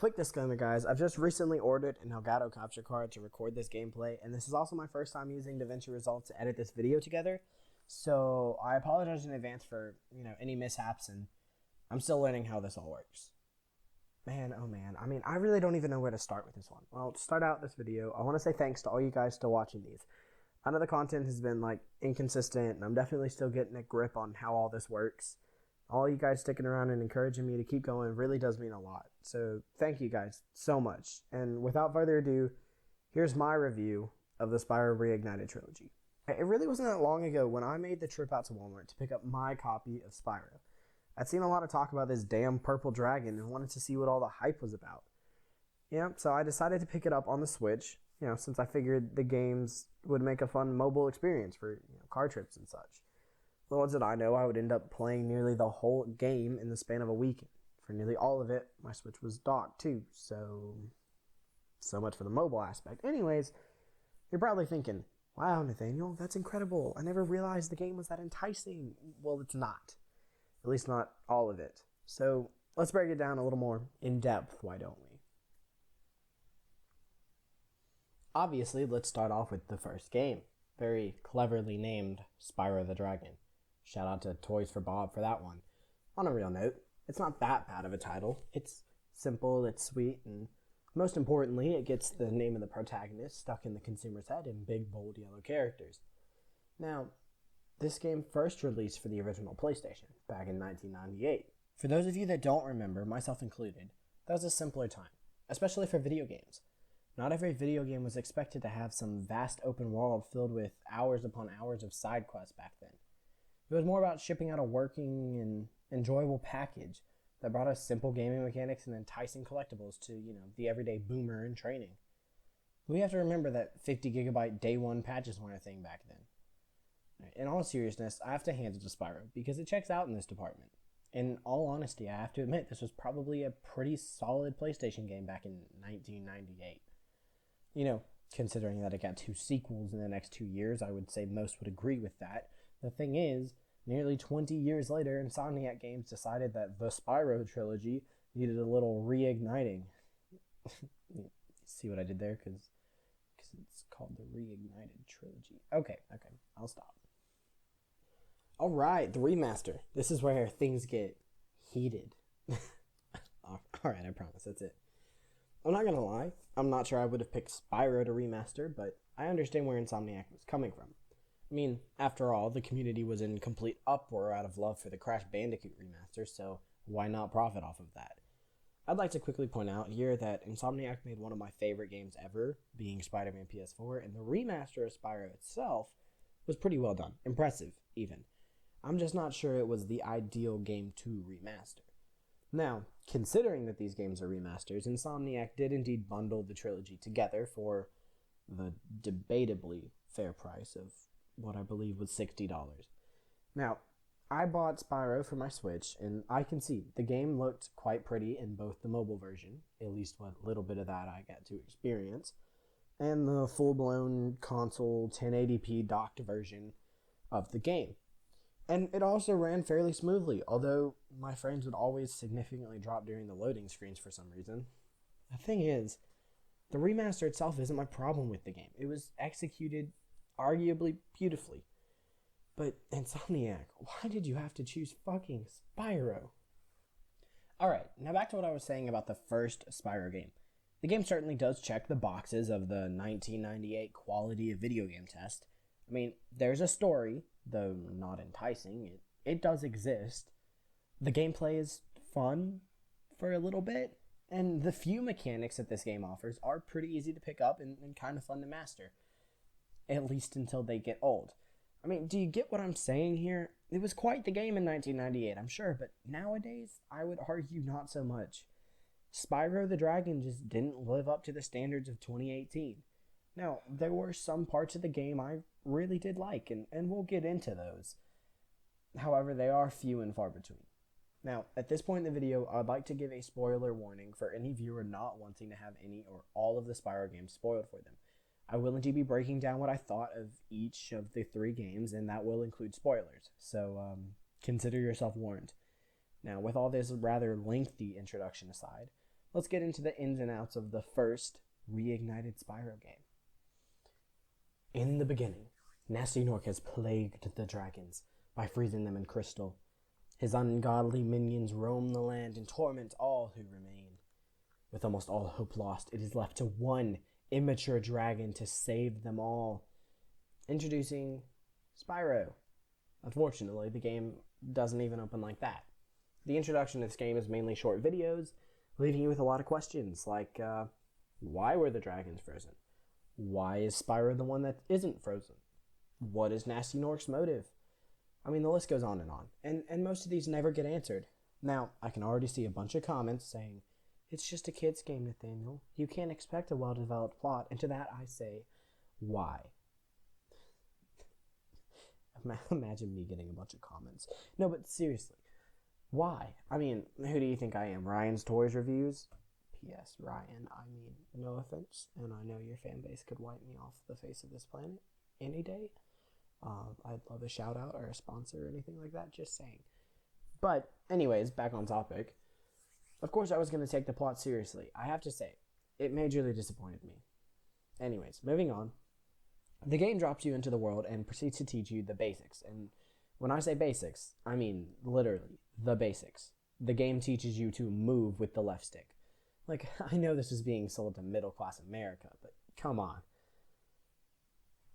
Quick disclaimer, guys. I've just recently ordered an Elgato capture card to record this gameplay, and this is also my first time using DaVinci Resolve to edit this video together. So I apologize in advance for any mishaps, and I'm still learning how this all works. Man, oh man. I mean, I really don't even know where to start with this one. Well, to start out this video, I want to say thanks to all you guys still watching these. I know the content has been inconsistent, and I'm definitely still getting a grip on how all this works. All you guys sticking around and encouraging me to keep going really does mean a lot. So thank you guys so much. And without further ado, here's my review of the Spyro Reignited Trilogy. It really wasn't that long ago when I made the trip out to Walmart to pick up my copy of Spyro. I'd seen a lot of talk about this damn purple dragon and wanted to see what all the hype was about. Yeah, so I decided to pick it up on the Switch, since I figured the games would make a fun mobile experience for car trips and such. Little did I know I would end up playing nearly the whole game in the span of a weekend. For nearly all of it, my Switch was docked too, so much for the mobile aspect. Anyways, you're probably thinking, wow, Nathaniel, that's incredible. I never realized the game was that enticing. Well, it's not. At least not all of it. So let's break it down a little more in depth, why don't we? Obviously, let's start off with the first game. Very cleverly named Spyro the Dragon. Shout out to Toys for Bob for that one. On a real note, it's not that bad of a title. It's simple, it's sweet, and most importantly, it gets the name of the protagonist stuck in the consumer's head in big, bold yellow characters. Now, this game first released for the original PlayStation back in 1998. For those of you that don't remember, myself included, that was a simpler time, especially for video games. Not every video game was expected to have some vast open world filled with hours upon hours of side quests back then. It was more about shipping out a working and enjoyable package that brought us simple gaming mechanics and enticing collectibles to, the everyday boomer in training. We have to remember that 50 gigabyte day one patches weren't a thing back then. In all seriousness, I have to hand it to Spyro because it checks out in this department. In all honesty, I have to admit this was probably a pretty solid PlayStation game back in 1998. Considering that it got 2 sequels in the next 2 years, I would say most would agree with that. The thing is, nearly 20 years later, Insomniac Games decided that the Spyro trilogy needed a little reigniting. See what I did there? Because it's called the Reignited Trilogy. Okay, I'll stop. Alright, the remaster. This is where things get heated. Alright, I promise, that's it. I'm not gonna lie, I'm not sure I would have picked Spyro to remaster, but I understand where Insomniac was coming from. I mean, after all, the community was in complete uproar out of love for the Crash Bandicoot remaster, so why not profit off of that? I'd like to quickly point out here that Insomniac made one of my favorite games ever, being Spider-Man PS4, and the remaster of Spyro itself was pretty well done. Impressive, even. I'm just not sure it was the ideal game to remaster. Now, considering that these games are remasters, Insomniac did indeed bundle the trilogy together for the debatably fair price of what I believe was $60. Now, I bought Spyro for my Switch, and I can see the game looked quite pretty in both the mobile version, at least what little bit of that I got to experience, and the full-blown console 1080p docked version of the game. And it also ran fairly smoothly, although my frames would always significantly drop during the loading screens for some reason. The thing is, the remaster itself isn't my problem with the game. It was executed arguably beautifully. But Insomniac, why did you have to choose fucking Spyro? Alright, now back to what I was saying about the first Spyro game. The game certainly does check the boxes of the 1998 quality of video game test. I mean, there's a story, though not enticing. It does exist. The gameplay is fun for a little bit, and the few mechanics that this game offers are pretty easy to pick up and kind of fun to master. At least until they get old. I mean, do you get what I'm saying here? It was quite the game in 1998, I'm sure, but nowadays, I would argue not so much. Spyro the Dragon just didn't live up to the standards of 2018. Now, there were some parts of the game I really did like, and we'll get into those. However, they are few and far between. Now, at this point in the video, I'd like to give a spoiler warning for any viewer not wanting to have any or all of the Spyro games spoiled for them. I will indeed be breaking down what I thought of each of the 3 games, and that will include spoilers, so consider yourself warned. Now, with all this rather lengthy introduction aside, let's get into the ins and outs of the first Reignited Spyro game. In the beginning, Nasty Nork has plagued the dragons by freezing them in crystal. His ungodly minions roam the land and torment all who remain. With almost all hope lost, it is left to one immature dragon to save them all. Introducing Spyro. Unfortunately, the game doesn't even open like that. The introduction to this game is mainly short videos, leaving you with a lot of questions, like, why were the dragons frozen? Why is Spyro the one that isn't frozen? What is Nasty Nork's motive? I mean, the list goes on, and most of these never get answered. Now, I can already see a bunch of comments saying, it's just a kid's game, Nathaniel. You can't expect a well-developed plot, and to that I say, why? Imagine me getting a bunch of comments. No, but seriously, why? I mean, who do you think I am? Ryan's Toys Reviews? P.S. Ryan, I mean, no offense, and I know your fan base could wipe me off the face of this planet any day. I'd love a shout out or a sponsor or anything like that, just saying. But anyways, back on topic. Of course I was going to take the plot seriously. I have to say, it majorly disappointed me. Anyways, moving on. The game drops you into the world and proceeds to teach you the basics. And when I say basics, I mean literally the basics. The game teaches you to move with the left stick. Like, I know this is being sold to middle-class America, but come on.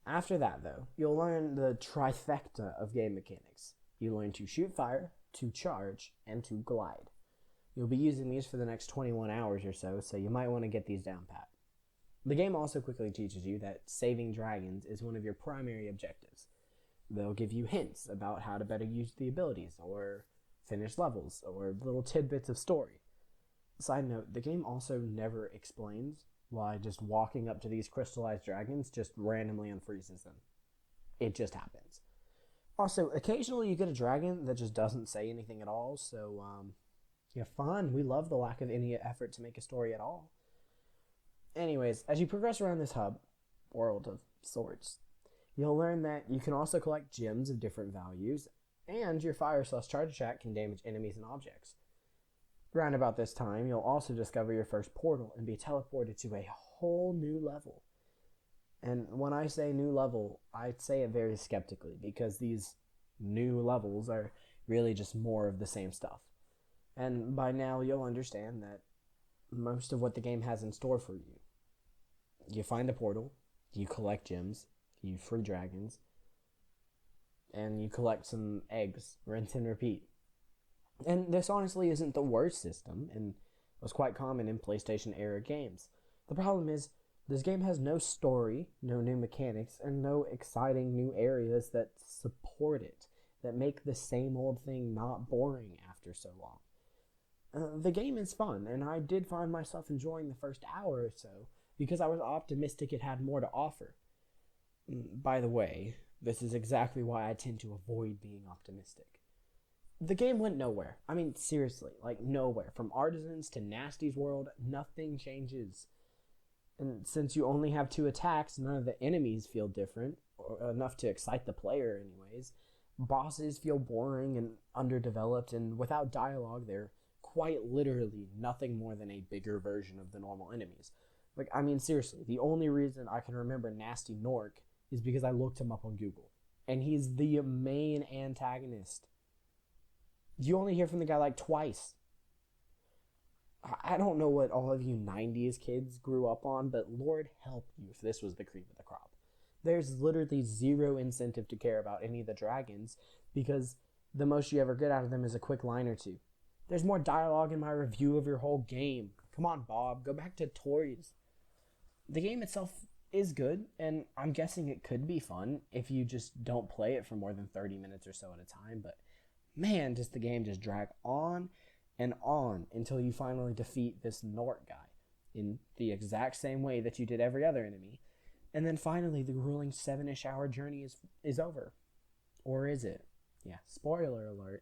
After that, though, you'll learn the trifecta of game mechanics. You learn to shoot fire, to charge, and to glide. You'll be using these for the next 21 hours or so you might want to get these down pat. The game also quickly teaches you that saving dragons is one of your primary objectives. They'll give you hints about how to better use the abilities, or finish levels, or little tidbits of story. Side note, the game also never explains why just walking up to these crystallized dragons just randomly unfreezes them. It just happens. Also, occasionally you get a dragon that just doesn't say anything at all, so, yeah, fun. We love the lack of any effort to make a story at all. Anyways, as you progress around this hub, world of sorts, you'll learn that you can also collect gems of different values, and your fire/charge attack can damage enemies and objects. Around about this time, you'll also discover your first portal and be teleported to a whole new level. And when I say new level, I say it very skeptically, because these new levels are really just more of the same stuff. And by now, you'll understand that most of what the game has in store for you. You find the portal, you collect gems, you free dragons, and you collect some eggs, rinse and repeat. And this honestly isn't the worst system, and was quite common in PlayStation-era games. The problem is, this game has no story, no new mechanics, and no exciting new areas that support it, that make the same old thing not boring after so long. The game is fun, and I did find myself enjoying the first hour or so, because I was optimistic it had more to offer. By the way, this is exactly why I tend to avoid being optimistic. The game went nowhere. I mean, seriously, like nowhere. From Artisans to Nasty's world, nothing changes. And since you only have 2 attacks, none of the enemies feel different, or enough to excite the player anyways. Bosses feel boring and underdeveloped, and without dialogue, they're quite literally nothing more than a bigger version of the normal enemies. Like, I mean, seriously, the only reason I can remember Nasty Nork is because I looked him up on Google. And he's the main antagonist. You only hear from the guy like twice. I don't know what all of you 90s kids grew up on, but Lord help you if this was the cream of the crop. There's literally zero incentive to care about any of the dragons, because the most you ever get out of them is a quick line or two. There's more dialogue in my review of your whole game. Come on, Bob, go back to toys. The game itself is good, and I'm guessing it could be fun if you just don't play it for more than 30 minutes or so at a time, but man, does the game just drag on and on until you finally defeat this Nork guy in the exact same way that you did every other enemy. And then finally, the grueling 7-ish hour journey is over. Or is it? Yeah, spoiler alert,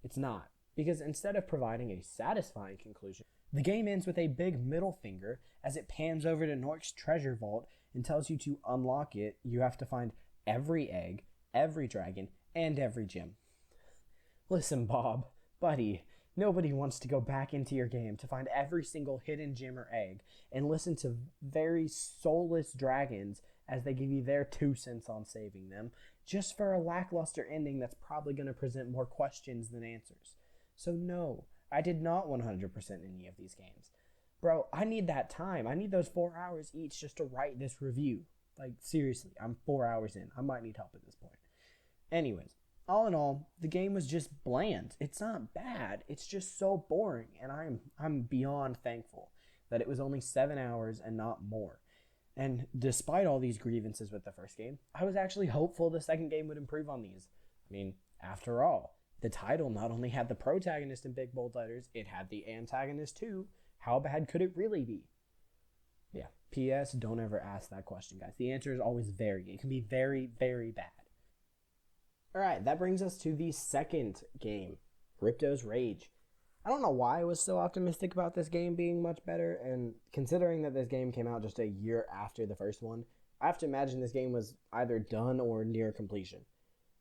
it's not. Because instead of providing a satisfying conclusion, the game ends with a big middle finger as it pans over to Nork's treasure vault and tells you to unlock it, you have to find every egg, every dragon, and every gem. Listen, Bob, buddy, Nobody wants to go back into your game to find every single hidden gem or egg and listen to very soulless dragons as they give you their 2 cents on saving them, just for a lackluster ending that's probably going to present more questions than answers. So no, I did not 100% any of these games. Bro, I need that time. I need those 4 hours each just to write this review. Like, seriously, I'm 4 hours in. I might need help at this point. Anyways, all in all, the game was just bland. It's not bad. It's just so boring, and I'm beyond thankful that it was only 7 hours and not more. And despite all these grievances with the first game, I was actually hopeful the second game would improve on these. I mean, after all, the title not only had the protagonist in big bold letters, it had the antagonist too. How bad could it really be? Yeah, P.S. Don't ever ask that question, guys. The answer is always very. It can be very, very bad. Alright, that brings us to the second game, Ripto's Rage. I don't know why I was so optimistic about this game being much better, and considering that this game came out just a year after the first one, I have to imagine this game was either done or near completion.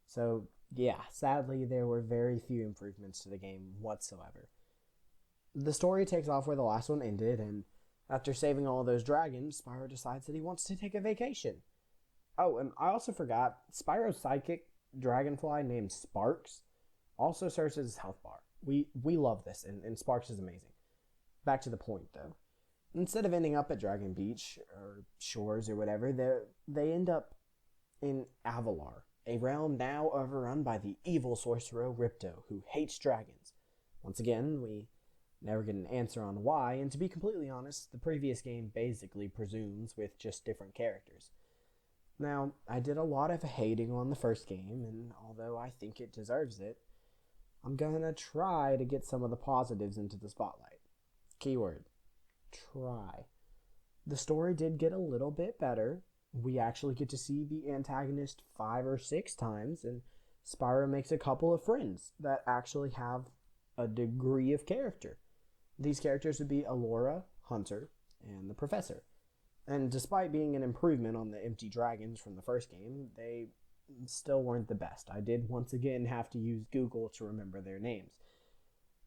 So, yeah, sadly, there were very few improvements to the game whatsoever. The story takes off where the last one ended, and after saving all those dragons, Spyro decides that he wants to take a vacation. Oh, and I also forgot, Spyro's sidekick, Dragonfly named Sparks, also serves as his health bar. We love this, and Sparks is amazing. Back to the point, though. Instead of ending up at Dragon Beach, or Shores, or whatever, they end up in Avalar, a realm now overrun by the evil sorcerer Ripto, who hates dragons. Once again, we never get an answer on why, and to be completely honest, the previous game basically presumes with just different characters. Now, I did a lot of hating on the first game, and although I think it deserves it, I'm gonna try to get some of the positives into the spotlight. Keyword, try. The story did get a little bit better. We actually get to see the antagonist 5 or 6 times, and Spyro makes a couple of friends that actually have a degree of character. These characters would be Alora, Hunter, and the Professor. And despite being an improvement on the empty dragons from the first game, they still weren't the best. I did once again have to use Google to remember their names.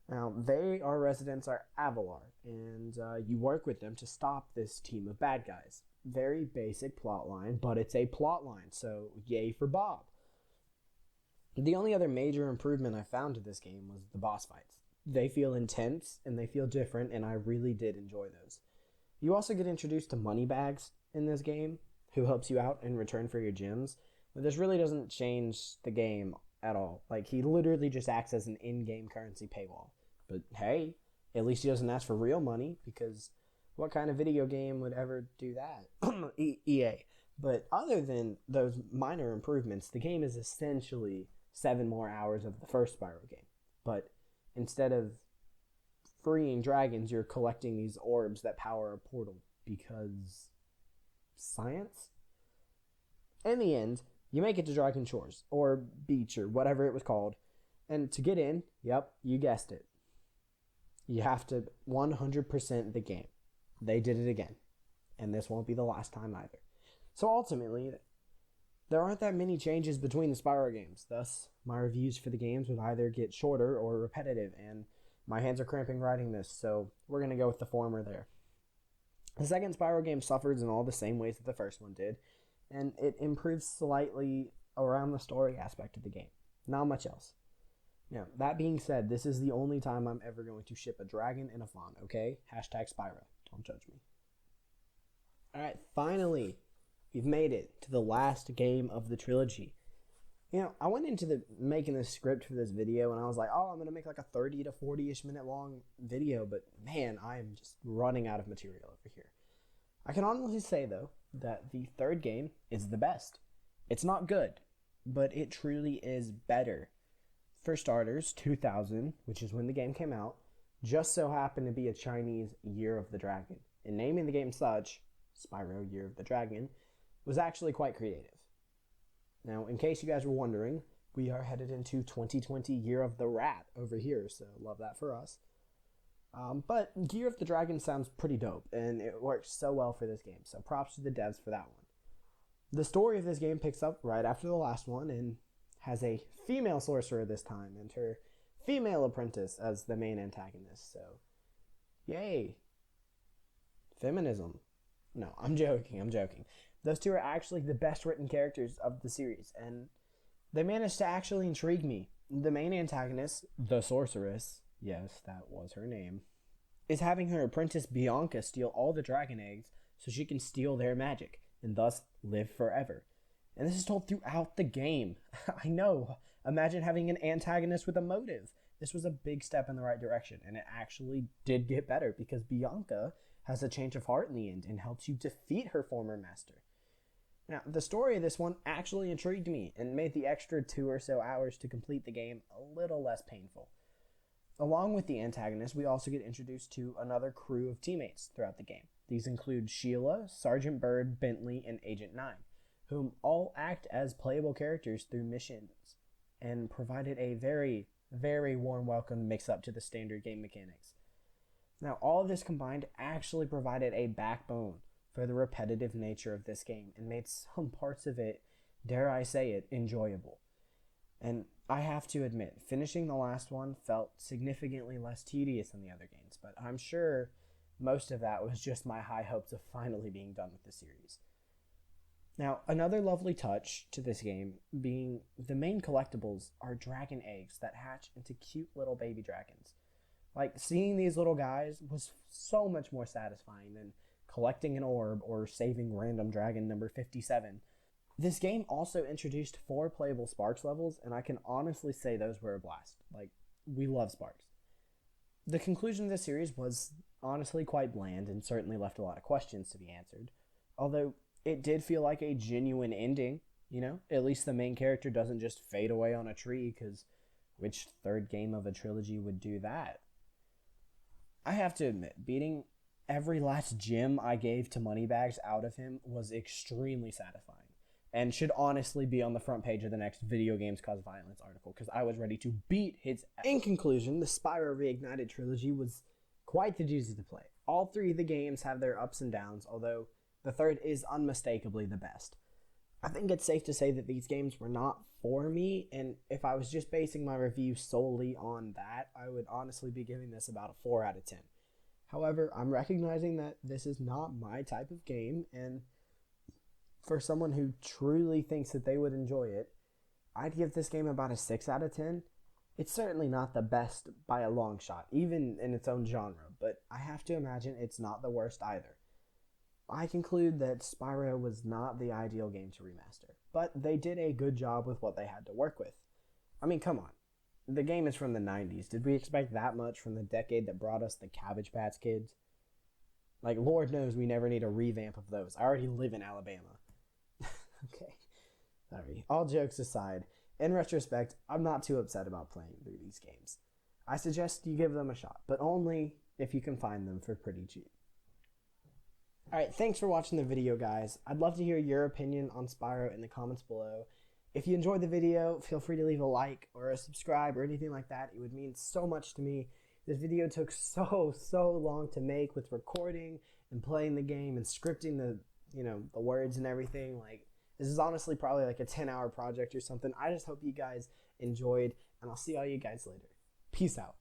Now, they are residents of Avalar, and you work with them to stop this team of bad guys. Very basic plot line, but it's a plot line, so yay for Bob. The only other major improvement I found to this game was the boss fights. They feel intense, and they feel different, and I really did enjoy those. You also get introduced to Moneybags in this game, who helps you out in return for your gems. But this really doesn't change the game at all. Like, he literally just acts as an in-game currency paywall. But hey, at least he doesn't ask for real money, because what kind of video game would ever do that? EA. But other than those minor improvements, the game is essentially 7 more hours of the first Spyro game. But instead of freeing dragons, you're collecting these orbs that power a portal, because science? In the end, you make it to Dragon Shores, or Beach, or whatever it was called, and to get in, yep, you guessed it, you have to 100% the game. They did it again, and this won't be the last time either. So ultimately, there aren't that many changes between the Spyro games, thus my reviews for the games would either get shorter or repetitive, and my hands are cramping writing this, so we're going to go with the former there. The second Spyro game suffers in all the same ways that the first one did, and it improves slightly around the story aspect of the game. Not much else. Now, that being said, this is the only time I'm ever going to ship a dragon and a fawn, okay? Hashtag Spyro. Don't judge me. Alright, finally, we've made it to the last game of the trilogy. You know, I went into making this script for this video, and I was like, oh, I'm going to make like a 30 to 40-ish minute long video, but man, I am just running out of material over here. I can honestly say, though, that the third game is the best. It's not good, but it truly is better. For starters, 2000, which is when the game came out, just so happened to be a Chinese Year of the Dragon. And naming the game such, Spyro Year of the Dragon, was actually quite creative. Now, in case you guys were wondering, we are headed into 2020 Year of the Rat over here, so love that for us. But Year of the Dragon sounds pretty dope, and it works so well for this game, so props to the devs for that one. The story of this game picks up right after the last one, and has a female sorcerer this time, and her female apprentice as the main antagonist. So, yay. Feminism. No, I'm joking. Those two are actually the best written characters of the series, and they managed to actually intrigue me. The main antagonist, the sorceress, yes, that was her name, is having her apprentice Bianca steal all the dragon eggs so she can steal their magic and thus live forever. And this is told throughout the game. I know. Imagine having an antagonist with a motive. This was a big step in the right direction, and it actually did get better because Bianca has a change of heart in the end and helps you defeat her former master. Now, the story of this one actually intrigued me and made the extra 2 or so hours to complete the game a little less painful. Along with the antagonist, we also get introduced to another crew of teammates throughout the game. These include Sheila, Sergeant Bird, Bentley, and Agent 9, whom all act as playable characters through missions and provided a very, very warm welcome mix-up to the standard game mechanics. Now, all of this combined actually provided a backbone for the repetitive nature of this game and made some parts of it, dare I say it, enjoyable. And I have to admit, finishing the last one felt significantly less tedious than the other games, but I'm sure most of that was just my high hopes of finally being done with the series. Now, another lovely touch to this game being the main collectibles are dragon eggs that hatch into cute little baby dragons. Like, seeing these little guys was so much more satisfying than collecting an orb or saving random dragon number 57. This game also introduced 4 playable Sparks levels, and I can honestly say those were a blast. Like, we love Sparks. The conclusion of this series was honestly quite bland and certainly left a lot of questions to be answered. Although it did feel like a genuine ending, you know? At least the main character doesn't just fade away on a tree, because which third game of a trilogy would do that? I have to admit, beating every last gem I gave to Moneybags out of him was extremely satisfying, and should honestly be on the front page of the next Video Games Cause Violence article, because I was ready to beat his ass. In conclusion, the Spyro Reignited Trilogy was quite the doozy to play. All 3 of the games have their ups and downs, although the third is unmistakably the best. I think it's safe to say that these games were not for me, and if I was just basing my review solely on that, I would honestly be giving this about a 4 out of 10. However, I'm recognizing that this is not my type of game, and for someone who truly thinks that they would enjoy it, I'd give this game about a 6 out of 10. It's certainly not the best by a long shot, even in its own genre, but I have to imagine it's not the worst either. I conclude that Spyro was not the ideal game to remaster, but they did a good job with what they had to work with. I mean, come on. The game is from the 90s. Did we expect that much from the decade that brought us the Cabbage Patch Kids? Like, Lord knows we never need a revamp of those. I already live in Alabama. Okay. Sorry. All jokes aside, in retrospect, I'm not too upset about playing through these games. I suggest you give them a shot, but only if you can find them for pretty cheap. Alright, thanks for watching the video, guys. I'd love to hear your opinion on Spyro in the comments below. If you enjoyed the video, feel free to leave a like or a subscribe or anything like that. It would mean so much to me. This video took so long to make, with recording and playing the game and scripting the words and everything. Like, this is honestly probably like a 10-hour project or something. I just hope you guys enjoyed, and I'll see all you guys later. Peace out.